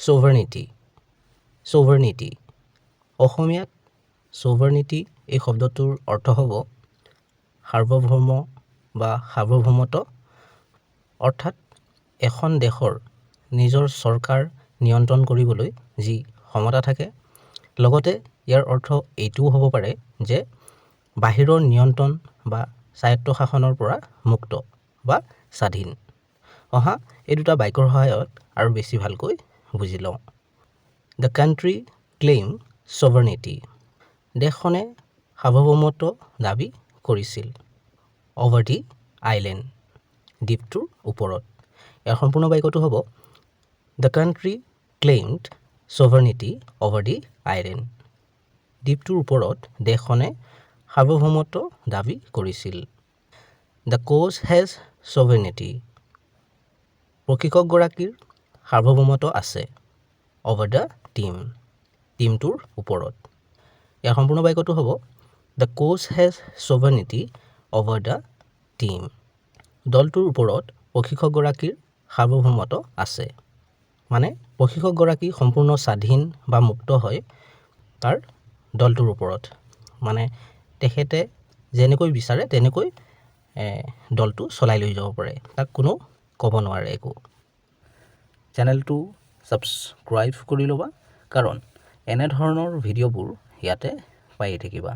sovereignty sovereignty অসমীয়াত sovereignty এই শব্দটোৰ অৰ্থ হ'ব সাৰ্বভৌম বা সাৰ্বভৌমত্ব অৰ্থাৎ এখন দেশৰ নিজৰ চৰকাৰ নিয়ন্ত্ৰণ কৰিবলৈ যি ক্ষমতা থাকে লগতে ইয়াৰ অৰ্থ এইটোও হ'ব পাৰে যে বাহিৰৰ নিয়ন্ত্ৰণ বা স্বায়ত্তশাসনৰ পৰা মুক্ত বা স্বাধীন অহা এই দুটা বাক্যৰ সহায়ত আৰু বেছি ভালকৈ বুজি লওঁ The country claim sovereignty দেশখনে সাৰ্বভৌমত্ব দাবী কৰিছিল over the island দ্বীপটোৰ ওপৰত ইয়াৰ সম্পূৰ্ণ বাক্যটো হ'ব The country claimed sovereignty over the island দ্বীপটোৰ ওপৰত দেশখনে সাৰ্বভৌমত্ব দাবী কৰিছিল The coach has sovereignty প্ৰশিক্ষকগৰাকীৰ সাৰ্বভৌমত্ব আছে over the team টিমটোৰ ওপৰত ইয়াৰ সম্পূৰ্ণ বাক্যটো হ'ব The coach has sovereignty over the team দলটোৰ ওপৰত প্ৰশিক্ষকগৰাকীৰ সাৰ্বভৌমত্ব আছে মানে প্ৰশিক্ষকগৰাকী সম্পূৰ্ণ স্বাধীন বা মুক্ত হয় তাৰ দলটোৰ ওপৰত মানে তেখেতে যেনেকৈ বিচাৰে তেনেকৈ দলটো চলাই লৈ যাব পাৰে তাক কোনো ক'ব নোৱাৰে একো চেনেলটো ছাবস্ক্ৰাইব কৰি ল'বা কাৰণ এনে ধৰণৰ ভিডিঅ'বোৰ ইয়াতে পাই থাকিবা